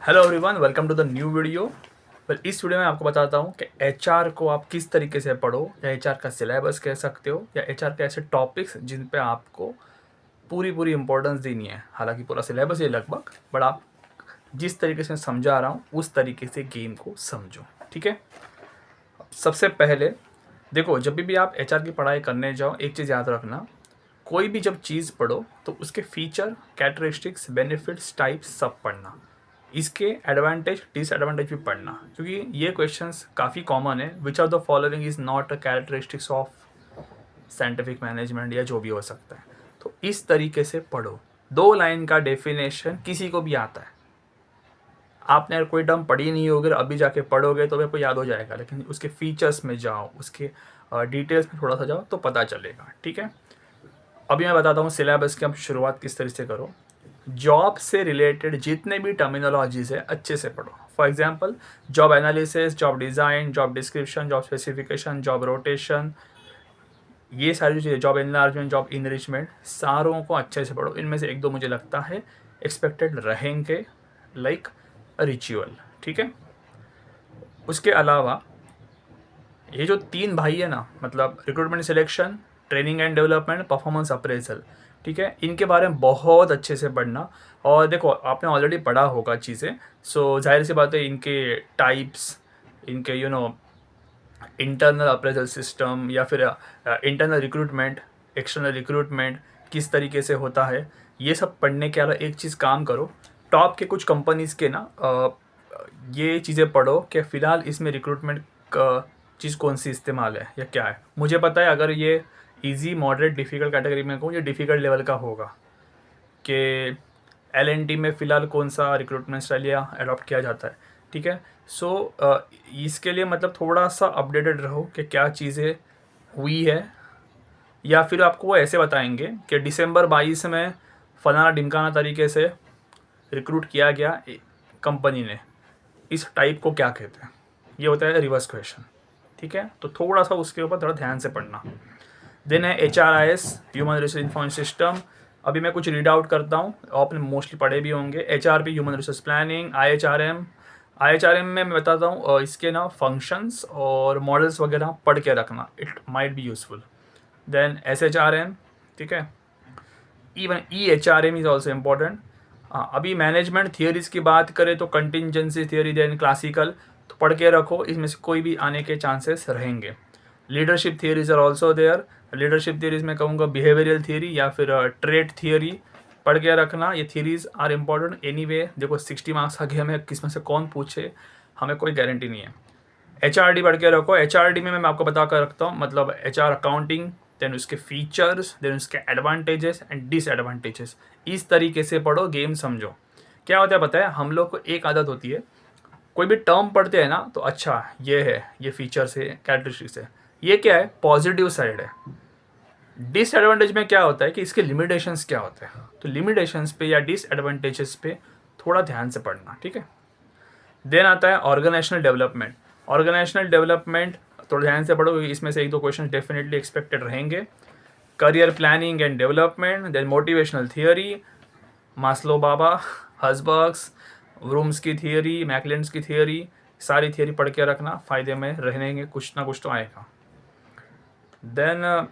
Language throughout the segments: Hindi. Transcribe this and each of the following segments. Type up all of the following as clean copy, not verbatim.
Hello everyone, welcome to the new video. इस वीडियो में आपको बताता हूँ कि एचआर को आप किस तरीके से पढ़ो, या एचआर का सिलेबस कह सकते हो, या एचआर के ऐसे टॉपिक्स जिन पे आपको पूरी पूरी इंपॉर्टेंस देनी है। हालांकि पूरा सिलेबस है लगभग, बट आप जिस तरीके से समझा रहा हूँ उस तरीके से गेम को समझो। ठीक है, सबसे पहले देखो, जब भी आप एचआर की पढ़ाई करने जाओ एक चीज़ याद रखना, कोई भी जब चीज़ पढ़ो तो उसके फीचर, कैरेक्टरिस्टिक्स, बेनिफिट्स, टाइप्स सब पढ़ना। इसके एडवांटेज डिसएडवांटेज भी पढ़ना, क्योंकि ये क्वेश्चंस काफ़ी कॉमन है। Which are the following is not a characteristics of scientific management, या जो भी हो सकता है। तो इस तरीके से पढ़ो। 2 लाइन का डेफिनेशन किसी को भी आता है। आपने अगर कोई टर्म पढ़ी नहीं होगी, अभी जाके पढ़ोगे तो आपको याद हो जाएगा, लेकिन उसके फीचर्स में जाओ, उसके डिटेल्स में थोड़ा सा जाओ तो पता चलेगा। ठीक है, अभी मैं बताता हूँ सिलेबस की आप शुरुआत किस तरह से करो। जॉब से रिलेटेड जितने भी टर्मिनोलॉजीज है अच्छे से पढ़ो। For example, job analysis, job design, job description, job specification, job rotation, ये सारी जो चीज़ें, जॉब एनलार्जमेंट, जॉब इनरिचमेंट, सारों को अच्छे से पढ़ो। इनमें से एक दो मुझे लगता है एक्सपेक्टेड रहेंगे, लाइक रिचुअल। ठीक है, उसके अलावा ये जो 3 भाई है ना, मतलब recruitment selection, training and development, performance appraisal, ठीक है, इनके बारे में बहुत अच्छे से पढ़ना। और देखो, आपने ऑलरेडी पढ़ा होगा चीज़ें, सो जाहिर सी बात है इनके टाइप्स, इनके इंटरनल अप्रेजल सिस्टम, या फिर इंटरनल रिक्रूटमेंट, एक्सटर्नल रिक्रूटमेंट किस तरीके से होता है, ये सब पढ़ने के अलावा एक चीज़ काम करो। टॉप के कुछ कंपनीज़ के ना ये चीज़ें पढ़ो कि फ़िलहाल इसमें रिक्रूटमेंट का चीज़ कौन सी इस्तेमाल है या क्या है। मुझे पता है अगर ये इजी, मॉडरेट, डिफ़िकल्ट कैटेगरी में कहूँ, ये डिफ़िकल्ट लेवल का होगा कि एल&टी में फ़िलहाल कौन सा रिक्रूटमेंट स्टाइल या अडॉप्ट किया जाता है। ठीक है, सो इसके लिए मतलब थोड़ा सा अपडेटेड रहो कि क्या चीज़ें हुई है, या फिर आपको वो ऐसे बताएंगे कि दिसंबर 22 में फलाना ढिमकाना तरीके से रिक्रूट किया गया कंपनी ने, इस टाइप को क्या कहते हैं। ये होता है रिवर्स क्वेश्चन। ठीक है, तो थोड़ा सा उसके ऊपर थोड़ा ध्यान से पढ़ना। देन है HRIS, human resource information system. अभी मैं कुछ रीड आउट करता हूँ, आपने मोस्टली पढ़े भी होंगे। HRP, human resource planning. IHRM में मैं बताता हूँ इसके ना फंक्शंस और मॉडल्स वगैरह पढ़ के रखना, it might be useful. Then SHRM, ठीक है, even EHRM is also important. हाँ, अभी मैनेजमेंट थियोरीज की बात करें तो कंटिंजेंसी थियोरी, देन क्लासिकल, तो पढ़ के रखो, इसमें से कोई भी आने के चांसेस रहेंगे। Leadership theories are also there. Leadership theories में कहूँगा बिहेवियरल थियोरी या फिर ट्रेड थियोरी पढ़ के रखना। ये थियोरीज आर इम्पॉर्टेंट एनीवे। देखो 60 मार्क्स आगे हमें किसमें से कौन पूछे, हमें कोई गारंटी नहीं है। HRD पढ़ के रखो। HRD में मैं आपको बता कर रखता हूँ, मतलब HR अकाउंटिंग, देन उसके फीचर्स, देन उसके एडवांटेजेस एंड डिसएडवांटेजेस, इस तरीके से पढ़ो, गेम समझो। क्या होता है पता है, हम लोग को एक आदत होती है, कोई भी टर्म पढ़ते हैं ना तो अच्छा ये है, ये फीचर्स है, कैरेक्टरिस्टिक्स है, ये क्या है, पॉजिटिव साइड है। डिसएडवांटेज में क्या होता है कि इसके लिमिटेशंस क्या होते हैं, तो लिमिटेशंस पे या डिसएडवांटेजेस पे थोड़ा ध्यान से पढ़ना। ठीक है, देन आता है ऑर्गेनाइजेशनल डेवलपमेंट। ऑर्गेनाइजेशनल डेवलपमेंट थोड़ा ध्यान से पढ़ो, इसमें से एक दो क्वेश्चन डेफिनेटली एक्सपेक्टेड रहेंगे। Career planning and development, then motivational theory, Maslow बाबा, हसबर्ग्स, रूम्स की थियोरी, मैकलेंड्स की थियोरी, सारी थियोरी पढ़ के रखना, फ़ायदे में रहेंगे, कुछ ना कुछ तो आएगा। Then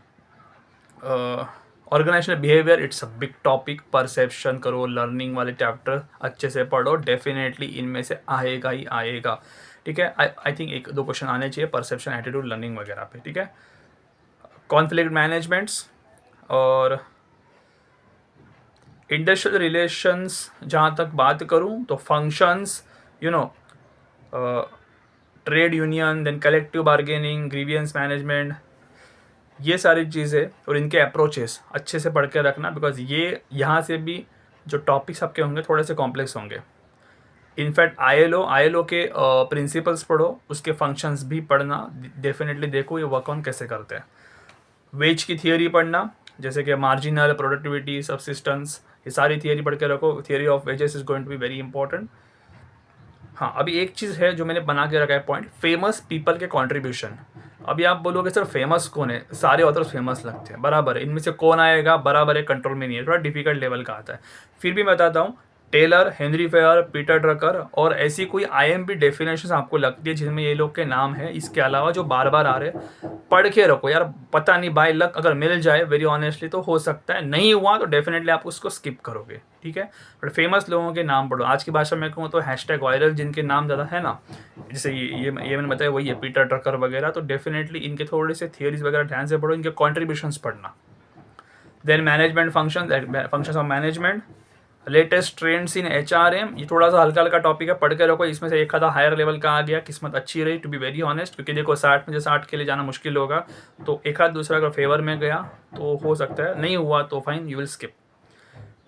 organisational behaviour, it's a big topic. Perception करो, लर्निंग वाले चैप्टर अच्छे से पढ़ो, डेफिनेटली इनमें से आएगा ही आएगा। ठीक है, आई थिंक एक दो क्वेश्चन आने चाहिए परसेप्शन, एटीट्यूड, लर्निंग वगैरह पे। ठीक है, कॉन्फ्लिक्ट मैनेजमेंट्स और इंडस्ट्रियल रिलेशंस जहाँ तक बात करूँ तो functions, you know, trade union, then collective bargaining, grievance management, ये सारी चीज़ें और इनके अप्रोचेस अच्छे से पढ़ के रखना, बिकॉज ये यहाँ से भी जो टॉपिक्स आपके होंगे थोड़े से कॉम्प्लेक्स होंगे। इनफैक्ट ILO के प्रिंसिपल्स पढ़ो, उसके फंक्शंस भी पढ़ना, डेफिनेटली देखो ये वर्क ऑन कैसे करते हैं। वेज की थियोरी पढ़ना, जैसे कि मार्जिनल, प्रोडक्टिविटी, सबसिस्टेंस, ये सारी थियोरी पढ़ के रखो। Theory of wages is going to be very important. हाँ, अभी एक चीज़ है जो मैंने बना के रखा है पॉइंट, फेमस पीपल के कंट्रीब्यूशन। अभी आप बोलोगे सर फेमस कौन है, सारे ऑथर्स फेमस लगते हैं, बराबर है, इनमें से कौन आएगा, बराबर है, कंट्रोल में नहीं है, थोड़ा डिफिकल्ट लेवल का आता है। फिर भी मैं बताता हूँ, Taylor, Henry Fayol, Peter Drucker और ऐसी कोई IMP डेफिनेशन आपको लगती है जिनमें ये लोग के नाम है, इसके अलावा जो बार बार आ रहे पढ़ के रखो यार, पता नहीं बाय लक अगर मिल जाए वेरी ऑनेस्टली तो हो सकता है, नहीं हुआ तो डेफिनेटली आप उसको स्किप करोगे, ठीक है। बट फेमस लोगों के नाम पढ़ो, आज की भाषा में कहूँ तो #वायरल जिनके नाम ज़्यादा है ना, जैसे ये मैंने बताया वही है, पीटर ड्रकर वगैरह, तो डेफिनेटली इनके थोड़े से थियरीज वगैरह ध्यान से पढ़ो, इनके कॉन्ट्रीब्यूशंस पढ़ना। Then management functions of management, latest trends in HRM, ये थोड़ा सा हल्का हल्का टॉपिक है, पढ़ के रखो, इसमें से एक आधा हायर लेवल का आ गया, किस्मत अच्छी रही टू बी वेरी ऑनेस्ट, क्योंकि देखो 60 में से 60 के लिए जाना मुश्किल होगा, तो एक आध दूसरा अगर फेवर में गया तो हो सकता है, नहीं हुआ तो fine, you will skip.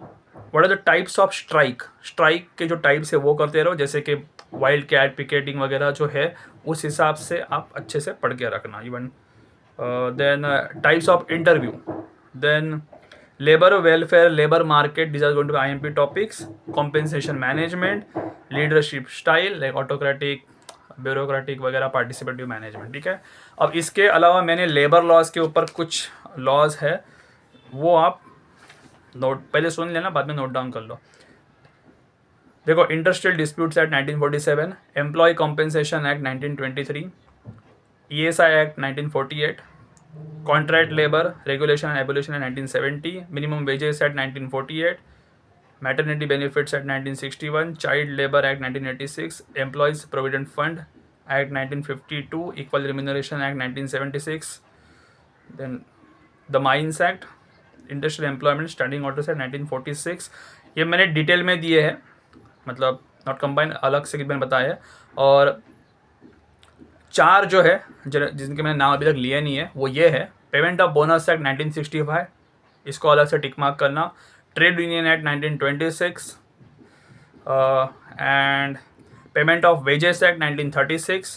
What are the types of strike, strike के जो टाइप्स है वो करते रहो, जैसे कि वाइल्ड कैट, पिकेटिंग वगैरह जो है, उस हिसाब से आप अच्छे से पढ़ के रखना। Even then types of interview, then labor welfare, labor market, these are going to be IMP topics, compensation management, leadership style like autocratic, bureaucratic वगैरह, पार्टिसिपेटिव मैनेजमेंट, ठीक है। अब इसके अलावा मैंने लेबर लॉज के ऊपर कुछ लॉज है वो आप नोट पहले सुन लेना, बाद में नोट डाउन कर लो। देखो, industrial disputes act 1947, employ compensation act 1923, ESI act 1948, contract labour regulation and abolition act 1970, minimum wages act 1948, maternity benefits act 1961, child labour act 1986, employees provident fund act 1952, equal remuneration act 1976, then the mines act, industrial employment standing orders act 1946। ये मैंने डिटेल में दिए हैं, मतलब नॉट कंबाइन, अलग से मैंने बताया है। और चार जो है जिनके मैंने नाम अभी तक लिए नहीं है वो ये है, पेमेंट ऑफ बोनस एक्ट 1965, इसको अलग से टिक मार्क करना, trade union act 1926, and payment of wages act 1936,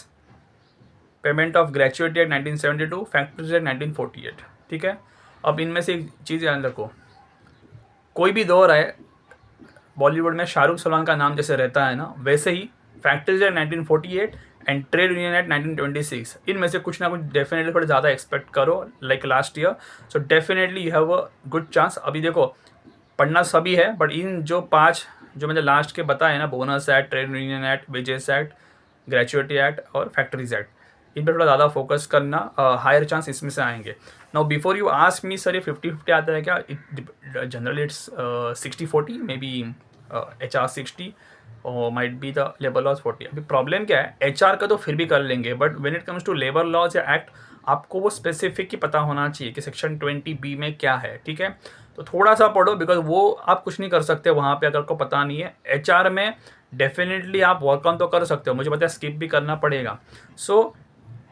payment of gratuity act 1972, factories act 1948, ठीक है। अब इनमें से एक चीज़ ध्यान रखो, कोई भी दौर है बॉलीवुड में शाहरुख सलमान का नाम जैसे रहता है ना, वैसे ही factories act 1948 and trade union act 1926, इनमें से कुछ ना कुछ डेफिनेटली थोड़ा ज़्यादा एक्सपेक्ट करो like last year, so definitely you have a good chance. अभी देखो, पढ़ना सभी है, बट इन जो 5 जो मैंने लास्ट के बताए ना, bonus act, trade union act, wages act, gratuity act और फैक्ट्रीज एक्ट, इन पर थोड़ा ज़्यादा फोकस करना, हायर चांस इसमें से आएंगे। Now before you ask me sir ये 50-50 आता है क्या, generally it's 60-40, may be HR 60 और might be the labour laws 40। अभी प्रॉब्लम क्या है, HR का तो फिर भी कर लेंगे, but when it comes to labour laws या एक्ट, आपको वो स्पेसिफिक ही पता होना चाहिए कि सेक्शन 20B में क्या है, ठीक है। तो थोड़ा सा पढ़ो, बिकॉज वो आप कुछ नहीं कर सकते वहाँ पे अगर को पता नहीं है। HR में डेफिनेटली आप वर्क ऑन तो कर सकते हो, मुझे पता है स्किप भी करना पड़ेगा। सो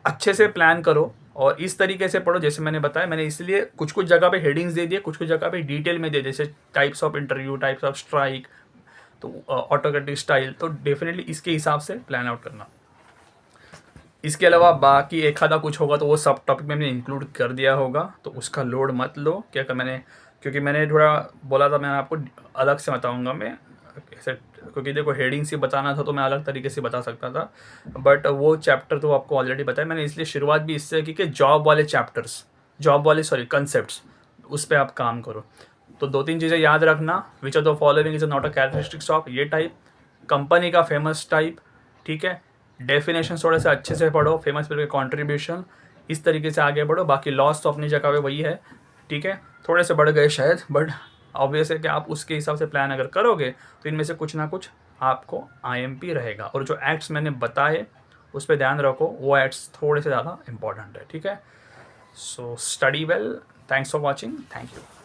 अच्छे से प्लान करो और इस तरीके से पढ़ो जैसे मैंने बताया। मैंने इसलिए कुछ कुछ जगह पे हेडिंग्स दे दिए, कुछ कुछ जगह पे डिटेल में दे, जैसे types of interview, types of strike, तो ऑटोक्रेटिक स्टाइल, तो डेफिनेटली इसके हिसाब से प्लान आउट करना। इसके अलावा बाकी एक आधा कुछ होगा तो वो सब टॉपिक में मैंने इंक्लूड कर दिया होगा, तो उसका लोड मत लो। क्या कर मैंने, क्योंकि मैंने थोड़ा बोला था, मैं आपको अलग से बताऊंगा मैं ऐसे, क्योंकि देखो हेडिंग से बताना था तो मैं अलग तरीके से बता सकता था, बट वो चैप्टर तो आपको ऑलरेडी बताया मैंने, इसलिए शुरुआत भी इससे की कि जॉब वाले चैप्टर्स, कंसेप्ट्स, उस पर आप काम करो। तो 2-3 चीज़ें याद रखना, which of the following is not a characteristics of ये टाइप, कंपनी का फेमस टाइप, ठीक है। डेफिनेशन थोड़े से अच्छे से पढ़ो, फेमस पीपल के कॉन्ट्रीब्यूशन, इस तरीके से आगे बढ़ो। बाकी लॉस तो अपनी जगह पे वही है, ठीक है। थोड़े से बढ़ गए शायद, बट ऑब्वियस है कि आप उसके हिसाब से प्लान अगर करोगे तो इनमें से कुछ ना कुछ आपको IMP रहेगा। और जो एक्ट्स मैंने बताए उस पर ध्यान रखो, वो एक्ट्स थोड़े से ज़्यादा इंपॉर्टेंट है, ठीक है। So study well, thanks for watching, thank you.